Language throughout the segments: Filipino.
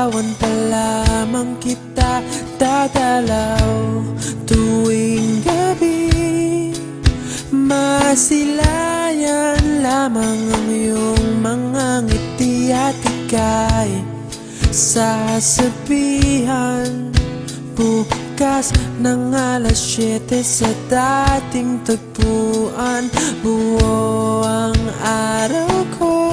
Nililigawan pa lamang kita dadalaw tuwing gabi. Masilayan lamang ang iyong mga ngiti at ika'y sasabihan bukas ng alas 7 sa dating tagpuan. Buo ang araw ko,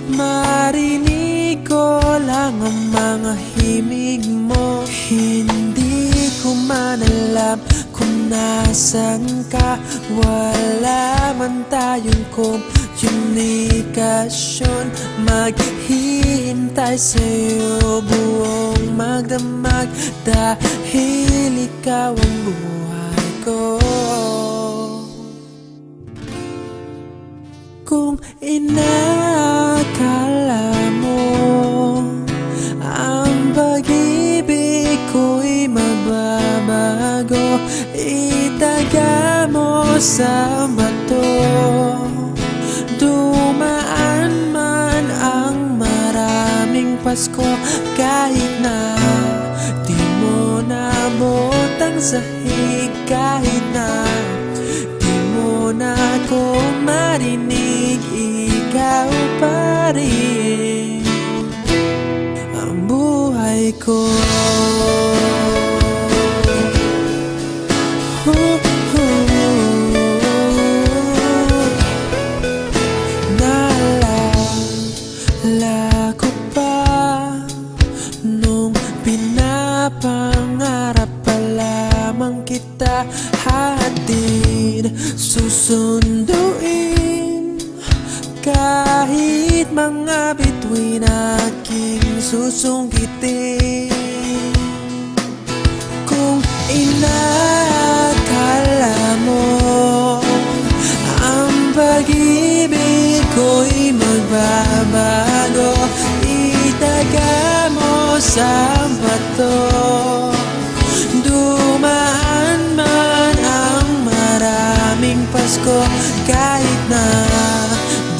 marinig ko lang ang mga himig mo. Hindi ko man alam kung nasan ka, wala man tayong komunikasyon. Maghihintay sa'yo buong magdamag dahil ikaw ang buhay ko. Kung inakala mo ang pag-ibig ko'y mababago, itaga mo sa bato. Dumaan man ang maraming Pasko, kahit na di mo nabot ang sahig, kahit na di mo na ako marinig, ikaw pa rin ang buhay ko. Naalala ko pa nung pinapangarap pa lamang kita, hatid susunduin kahit mga bituin aking susungkitin. Kung inakala mo ang pag-ibig ko'y magbabago, itaga mo sa bato. Dumaan man ang maraming Pasko, kahit na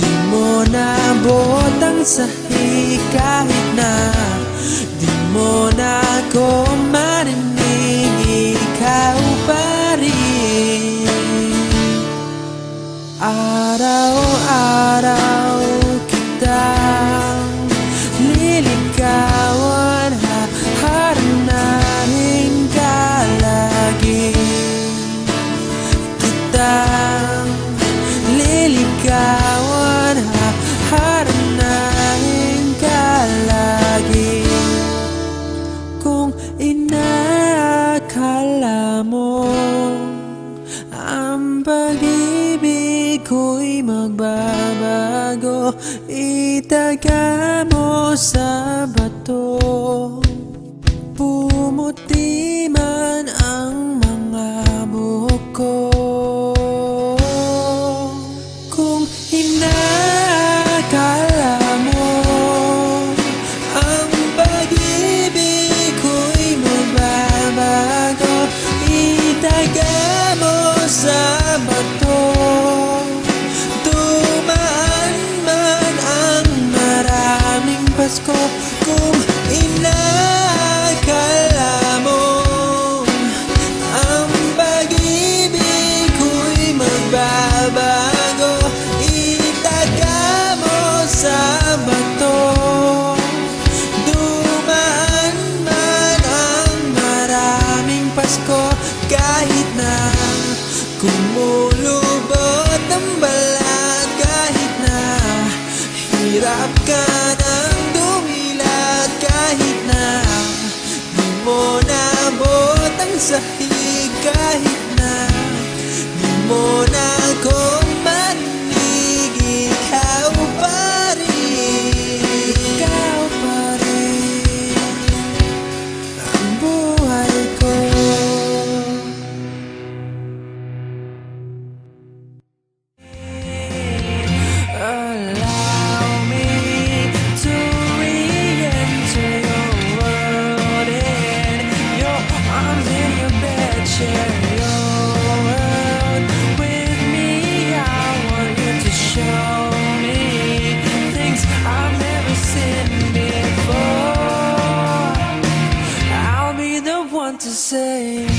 di mo nabot ang sahig, kahit na di mo na ako marinig, ikaw pa rin. Araw-araw kitang liligawan, haharanahin ka lagi. Kitang liligawan, haharanahin ka lagi. Kung inakala mo ang pag-ibig ko'y magbabago, itaga mo sa bato. Pumuti man ang mga buhok ko. Kung inakala mo ang pag-ibig ko'y magbabago, itaga mo sa bato. Dumaan man ang maraming Pasko, kung inakala mo ang pag-ibig ko'y magbabago, itaga mo sa bato. Dumaan man ang maraming Pasko, kahit na kumulubot ang balat, kahit na hirap ka ng dumilat, kahit na di mo nabot ang sahig, kahit na di mo na ako marinig, ikaw pa rin, ikaw pa rin ang buhay ko. Allow me to re-enter your world, in your arms, in your bed, share your world with me. I say